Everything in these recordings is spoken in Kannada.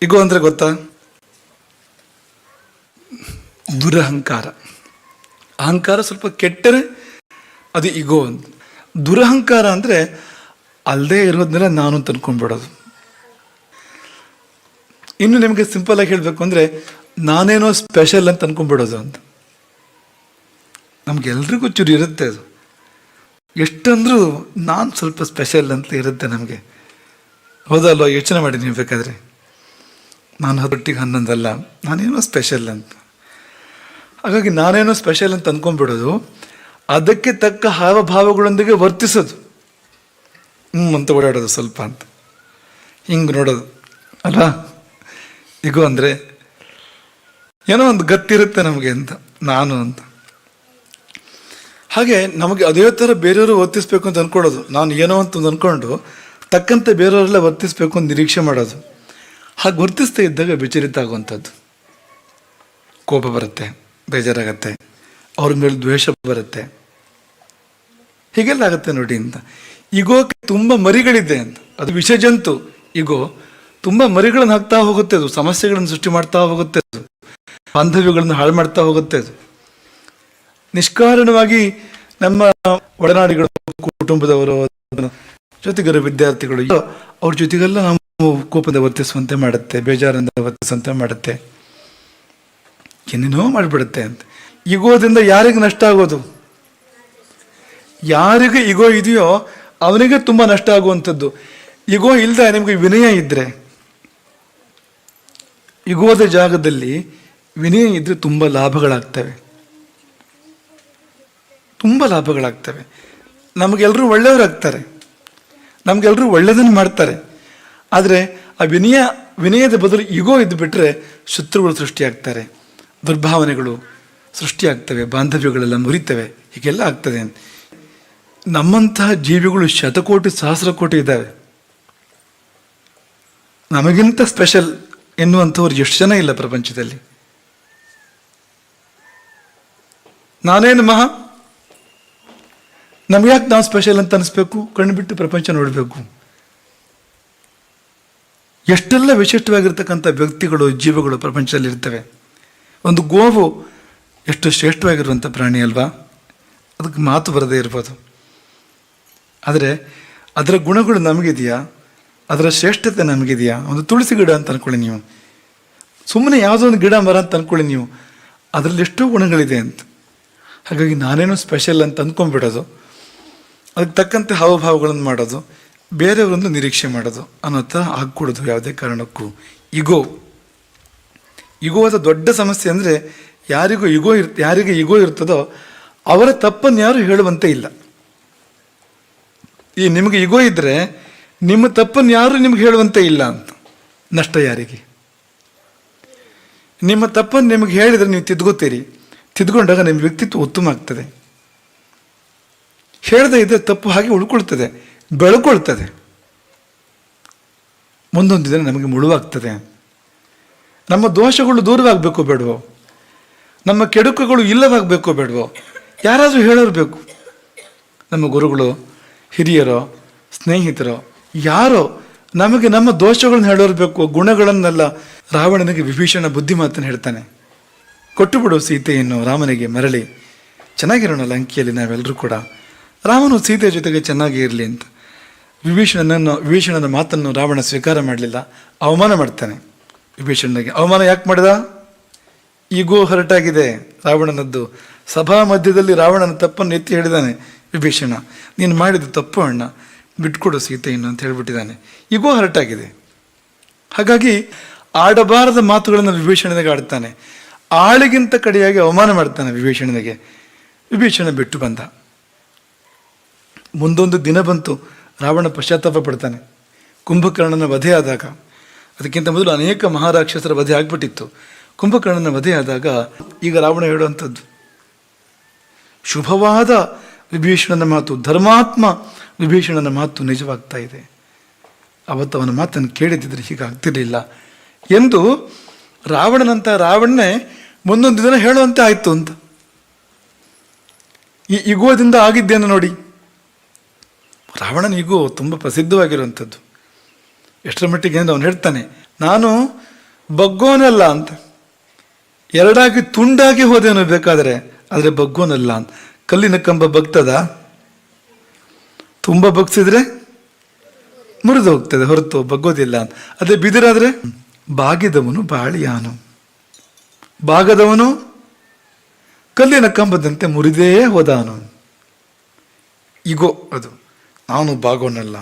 ಇಗೋ ಅಂದರೆ ಗೊತ್ತಾ? ದುರಹಂಕಾರ. ಅಹಂಕಾರ ಸ್ವಲ್ಪ ಕೆಟ್ಟರೆ ಅದು ಇಗೋ ಅಂತ. ದುರಹಂಕಾರ ಅಂದರೆ ಅಲ್ಲದೆ ಇರೋದನ್ನೆಲ್ಲ ನಾನು ಅಂತ ಅನ್ಕೊಂಡ್ಬಿಡೋದು. ಇನ್ನು ನಿಮಗೆ ಸಿಂಪಲ್ ಆಗಿ ಹೇಳಬೇಕು ಅಂದರೆ ನಾನೇನೋ ಸ್ಪೆಷಲ್ ಅಂತ ಅನ್ಕೊಂಡ್ಬಿಡೋದು ಅಂತ. ನಮಗೆಲ್ರಿಗೂ ಚೂರು ಇರುತ್ತೆ ಅದು. ಎಷ್ಟಂದ್ರೂ ನಾನು ಸ್ವಲ್ಪ ಸ್ಪೆಷಲ್ ಅಂತ ಇರುತ್ತೆ ನಮಗೆ. ಹೌದಲ್ವ? ಯೋಚನೆ ಮಾಡಿ ನೀವು ಬೇಕಾದರೆ. ನಾನು 10 ಅಲ್ಲ, ನಾನೇನೋ ಸ್ಪೆಷಲ್ ಅಂತ. ಹಾಗಾಗಿ ನಾನೇನೋ ಸ್ಪೆಷಲ್ ಅಂತ ಅಂದ್ಕೊಂಡ್ಬಿಡೋದು, ಅದಕ್ಕೆ ತಕ್ಕ ಹಾವಭಾವಗಳೊಂದಿಗೆ ವರ್ತಿಸೋದು. ಅಂತ ಓಡಾಡೋದು ಸ್ವಲ್ಪ ಅಂತ, ಹಿಂಗೆ ನೋಡೋದು ಅಲ್ಲ. ಇಗೋ ಅಂದರೆ ಏನೋ ಒಂದು ಗತ್ತಿರುತ್ತೆ ನಮಗೆ ಅಂತ, ನಾನು ಅಂತ. ಹಾಗೆ ನಮಗೆ ಅದೇ ಥರ ಬೇರೆಯವರು ವರ್ತಿಸ್ಬೇಕು ಅಂತ ಅಂದ್ಕೊಳ್ಳೋದು. ನಾನು ಏನೋ ಅಂತ ಅಂದ್ಕೊಂಡು ತಕ್ಕಂತೆ ಬೇರೆಯವರೆಲ್ಲ ವರ್ತಿಸ್ಬೇಕು ಅಂತ ನಿರೀಕ್ಷೆ ಮಾಡೋದು. ಹಾಗೆ ವರ್ತಿಸ್ತಾ ಇದ್ದಾಗ ವಿಚಲಿತ ಆಗುವಂಥದ್ದು. ಕೋಪ ಬರುತ್ತೆ, ಬೇಜಾರಾಗತ್ತೆ, ಅವ್ರ ಮೇಲೆ ದ್ವೇಷ ಬರುತ್ತೆ, ಹೀಗೆಲ್ಲ ಆಗುತ್ತೆ ನೋಡಿ ಅಂತ. ಇಗೋಕ್ಕೆ ತುಂಬ ಮರಿಗಳಿದೆ ಅಂತ. ಅದು ವಿಷಜಂತು. ಇಗೋ ತುಂಬ ಮರಿಗಳನ್ನು ಹಾಕ್ತಾ ಹೋಗುತ್ತೆ, ಅದು ಸಮಸ್ಯೆಗಳನ್ನು ಸೃಷ್ಟಿ ಮಾಡ್ತಾ ಹೋಗುತ್ತೆ, ಅದು ಬಾಂಧವ್ಯಗಳನ್ನು ಹಾಳು ಮಾಡ್ತಾ ಹೋಗುತ್ತೆ. ಅದು ನಿಷ್ಕಾರಣವಾಗಿ ನಮ್ಮ ಒಡನಾಡಿಗಳು, ಕುಟುಂಬದವರು, ಜೊತೆಗಿರೋ ವಿದ್ಯಾರ್ಥಿಗಳು, ಅವ್ರ ಜೊತೆಗೆಲ್ಲ ನಾವು ಕೋಪದ ವರ್ತಿಸುವಂತೆ ಮಾಡುತ್ತೆ, ಬೇಜಾರಿಂದ ವರ್ತಿಸುವಂತೆ ಮಾಡುತ್ತೆ, ಏನೇನೋ ಮಾಡಿಬಿಡುತ್ತೆ ಅಂತ. ಇಗೋದಿಂದ ಯಾರಿಗೆ ನಷ್ಟ ಆಗೋದು? ಯಾರಿಗೆ ಇಗೋ ಇದೆಯೋ ಅವನಿಗೆ ತುಂಬ ನಷ್ಟ ಆಗುವಂಥದ್ದು. ಇಗೋ ಇಲ್ಲದೆ ನಿಮಗೆ ವಿನಯ ಇದ್ದರೆ, ಇಗೋದ ಜಾಗದಲ್ಲಿ ವಿನಯ ಇದ್ದರೆ ತುಂಬ ಲಾಭಗಳಾಗ್ತವೆ, ತುಂಬ ಲಾಭಗಳಾಗ್ತವೆ. ನಮಗೆಲ್ಲರೂ ಒಳ್ಳೆಯವರಾಗ್ತಾರೆ, ನಮಗೆಲ್ಲರೂ ಒಳ್ಳೆಯದನ್ನು ಮಾಡ್ತಾರೆ. ಆದರೆ ಆ ವಿನಯದ ಬದಲು ಇಗೋ ಇದ್ದು ಬಿಟ್ಟರೆ ಶತ್ರುಗಳು ಸೃಷ್ಟಿಯಾಗ್ತಾರೆ, ದುರ್ಭಾವನೆಗಳು ಸೃಷ್ಟಿಯಾಗ್ತವೆ, ಬಾಂಧವ್ಯಗಳೆಲ್ಲ ಮುರಿತವೆ, ಹೀಗೆಲ್ಲ ಆಗ್ತದೆ. ನಮ್ಮಂತಹ ಜೀವಿಗಳು ಶತಕೋಟಿ ಸಹಸ್ರಕೋಟಿ ಇದ್ದಾವೆ. ನಮಗಿಂತ ಸ್ಪೆಷಲ್ ಎನ್ನುವಂಥವ್ರು ಎಷ್ಟು ಜನ ಇಲ್ಲ ಪ್ರಪಂಚದಲ್ಲಿ. ನಾನೇನು ಮಹಾ, ನಮ್ಗ್ಯಾಕೆ ನಾವು ಸ್ಪೆಷಲ್ ಅಂತ ಅನಿಸ್ಬೇಕು? ಕಣ್ಣು ಬಿಟ್ಟು ಪ್ರಪಂಚ ನೋಡಬೇಕು. ಎಷ್ಟೆಲ್ಲ ವಿಶಿಷ್ಟವಾಗಿರ್ತಕ್ಕಂಥ ವ್ಯಕ್ತಿಗಳು, ಜೀವಗಳು ಪ್ರಪಂಚದಲ್ಲಿ ಇರ್ತವೆ. ಒಂದು ಗೋವು ಎಷ್ಟು ಶ್ರೇಷ್ಠವಾಗಿರುವಂಥ ಪ್ರಾಣಿ ಅಲ್ವಾ? ಅದಕ್ಕೆ ಮಾತು ಬರದೇ ಇರ್ಬೋದು. ಆದರೆ ಅದರ ಗುಣಗಳು ನಮಗಿದೆಯಾ? ಅದರ ಶ್ರೇಷ್ಠತೆ ನಮಗಿದೆಯಾ? ಒಂದು ತುಳಸಿ ಗಿಡ ಅಂತ ಅಂದ್ಕೊಳ್ಳಿ ನೀವು, ಸುಮ್ಮನೆ ಯಾವುದೋ ಒಂದು ಗಿಡ ಮರ ಅಂತ ಅಂದ್ಕೊಳ್ಳಿ ನೀವು, ಅದರಲ್ಲಿ ಎಷ್ಟೋ ಗುಣಗಳಿದೆ ಅಂತ. ಹಾಗಾಗಿ ನಾನೇನೋ ಸ್ಪೆಷಲ್ ಅಂತ ಅಂದ್ಕೊಂಡ್ಬಿಡೋದು, ಅದಕ್ಕೆ ತಕ್ಕಂತೆ ಹಾವಭಾವಗಳನ್ನು ಮಾಡೋದು, ಬೇರೆಯವರೊಂದು ನಿರೀಕ್ಷೆ ಮಾಡೋದು ಅನ್ನೋ ಥರ ಆಗ್ಕೊಡೋದು ಯಾವುದೇ ಕಾರಣಕ್ಕೂ. ಇಗೋದ ದೊಡ್ಡ ಸಮಸ್ಯೆ ಅಂದರೆ ಯಾರಿಗೆ ಇಗೋ ಇರ್ತದೋ ಅವರ ತಪ್ಪನ್ನು ಯಾರು ಹೇಳುವಂತೆ ಇಲ್ಲ. ಈ ನಿಮಗೆ ಇಗೋ ಇದ್ದರೆ ನಿಮ್ಮ ತಪ್ಪನ್ನು ಯಾರು ನಿಮ್ಗೆ ಹೇಳುವಂತೆ ಇಲ್ಲ ಅಂತ. ನಷ್ಟ ಯಾರಿಗೆ? ನಿಮ್ಮ ತಪ್ಪನ್ನು ನಿಮಗೆ ಹೇಳಿದರೆ ನೀವು ತಿದ್ಕೋತೀರಿ, ತಿದ್ಕೊಂಡಾಗ ನಿಮ್ಮ ವ್ಯಕ್ತಿತ್ವ ಉತ್ತಮ ಆಗ್ತದೆ. ಹೇಳದೇ ಇದ್ದರೆ ತಪ್ಪು ಹಾಗೆ ಉಳ್ಕೊಳ್ತದೆ, ಬೆಳ್ಕೊಳ್ತದೆ, ಮುಂದೊಂದು ದಿನ ನಮಗೆ ಮುಳುವಾಗ್ತದೆ. ನಮ್ಮ ದೋಷಗಳು ದೂರವಾಗಬೇಕು ಬೇಡವೋ? ನಮ್ಮ ಕೆಡುಕುಗಳು ಇಲ್ಲವಾಗಬೇಕು ಬೇಡವೋ? ಯಾರಾದರೂ ಹೇಳೋರು ಬೇಕು. ನಮ್ಮ ಗುರುಗಳು, ಹಿರಿಯರೋ, ಸ್ನೇಹಿತರೋ, ಯಾರೋ ನಮಗೆ ನಮ್ಮ ದೋಷಗಳನ್ನ ಹೇಳೋರು ಬೇಕು, ಗುಣಗಳನ್ನೆಲ್ಲ. ರಾವಣನಿಗೆ ವಿಭೀಷಣ ಬುದ್ಧಿಮಾತನ್ನು ಹೇಳ್ತಾನೆ, ಕೊಟ್ಟು ಬಿಡು ಸೀತೆಯನ್ನು ರಾಮನಿಗೆ ಮರಳಿ, ಚೆನ್ನಾಗಿರೋಣ ಲಂಕೆಯಲ್ಲಿ ನಾವೆಲ್ಲರೂ ಕೂಡ, ರಾಮನು ಸೀತೆಯ ಜೊತೆಗೆ ಚೆನ್ನಾಗಿ ಇರಲಿ ಅಂತ. ವಿಭೀಷಣನ ಮಾತನ್ನು ರಾವಣ ಸ್ವೀಕಾರ ಮಾಡಲಿಲ್ಲ, ಅವಮಾನ ಮಾಡ್ತಾನೆ. ವಿಭೀಷಣನಿಗೆ ಅವಮಾನ ಯಾಕೆ ಮಾಡಿದ? ಈಗೋ ಹೊರಟಾಗಿದೆ ರಾವಣನದ್ದು. ಸಭಾ ಮಧ್ಯದಲ್ಲಿ ರಾವಣನ ತಪ್ಪನ್ನು ಎತ್ತಿ ಹೇಳಿದಾನೆ ವಿಭೀಷಣ, ನೀನು ಮಾಡಿದ ತಪ್ಪು ಅಣ್ಣ, ಬಿಟ್ಕೊಡು ಸೀತೆಯನ್ನು ಅಂತ ಹೇಳ್ಬಿಟ್ಟಿದ್ದಾನೆ. ಈಗೋ ಹೊರಟಾಗಿದೆ. ಹಾಗಾಗಿ ಆಡಬಾರದ ಮಾತುಗಳನ್ನು ವಿಭೀಷಣನಿಗೆ ಆಡ್ತಾನೆ. ಆಳಿಗಿಂತ ಕಡೆಯಾಗಿ ಅವಮಾನ ಮಾಡ್ತಾನೆ ವಿಭೀಷಣನಿಗೆ. ವಿಭೀಷಣ ಬಿಟ್ಟು ಬಂದ. ಮುಂದೊಂದು ದಿನ ಬಂತು, ರಾವಣ ಪಶ್ಚಾತ್ತಾಪ ಪಡ್ತಾನೆ. ಕುಂಭಕರ್ಣನ ವಧೆ ಆದಾಗ, ಅದಕ್ಕಿಂತ ಮೊದಲು ಅನೇಕ ಮಹಾರಾಕ್ಷಸರ ವಧೆ ಆಗ್ಬಿಟ್ಟಿತ್ತು. ಕುಂಭಕರ್ಣನ ವಧೆ ಆದಾಗ ಈಗ ರಾವಣ ಹೇಳುವಂಥದ್ದು ಶುಭವಾದ ವಿಭೀಷಣನ ಮಾತು, ಧರ್ಮಾತ್ಮ ವಿಭೀಷಣನ ಮಾತು ನಿಜವಾಗ್ತಾ ಇದೆ. ಅವತ್ತು ಅವನ ಮಾತನ್ನು ಕೇಳಿದ್ದಿದ್ರೆ ಹೀಗಾಗ್ತಿರ್ಲಿಲ್ಲ ಎಂದು ರಾವಣನಂತ ರಾವಣನೇ ಮುಂದೊಂದು ದಿನ ಹೇಳುವಂತೆ ಆಯಿತು ಅಂತ. ಈ ಇಗೋದಿಂದ ಆಗಿದ್ದೇನೆ ನೋಡಿ. ರಾವಣನ ಈಗೋ ತುಂಬ ಪ್ರಸಿದ್ಧವಾಗಿರುವಂಥದ್ದು. ಎಷ್ಟರ ಮಟ್ಟಿಗೆ ಅಂದರೆ ಅವನು ಹೇಳ್ತಾನೆ, ನಾನು ಬಗ್ಗೋನಲ್ಲ ಅಂತ. ಎರಡಾಗಿ ತುಂಡಾಗಿ ಹೋದೇನೋ ಬೇಕಾದರೆ, ಆದರೆ ಬಗ್ಗೋನಲ್ಲ ಅಂತ. ಕಲ್ಲಿನ ಕಂಬ ಬಗ್ತದ? ತುಂಬ ಬಗ್ಸಿದ್ರೆ ಮುರಿದು ಹೋಗ್ತದೆ, ಹೊರತು ಬಗ್ಗೋದಿಲ್ಲ ಅಂತ. ಅದೇ ಬಿದಿರಾದ್ರೆ ಬಾಗಿದವನು ಬಾಳಿಯಾನು, ಬಾಗದವನು ಕಲ್ಲಿನ ಕಂಬದಂತೆ ಮುರಿದೇ ಹೋದಾನು. ಇಗೋ ಅದು, ನಾನು ಬಾಗೋನಲ್ಲ.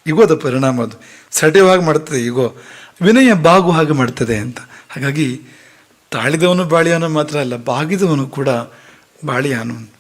ಇಗೋದ ಪರಿಣಾಮ ಅದು ಸಡಿವಾಗಿ ಮಾಡ್ತದೆ. ಇಗೋ ವಿನಯ ಬಾಗು ಹಾಗೆ ಮಾಡ್ತದೆ ಅಂತ. ಹಾಗಾಗಿ ತಾಳಿದವನು ಬಾಳಿಯಾನು ಮಾತ್ರ ಅಲ್ಲ, ಬಾಗಿದವನು ಕೂಡ ಬಾಳಿಯಾನು.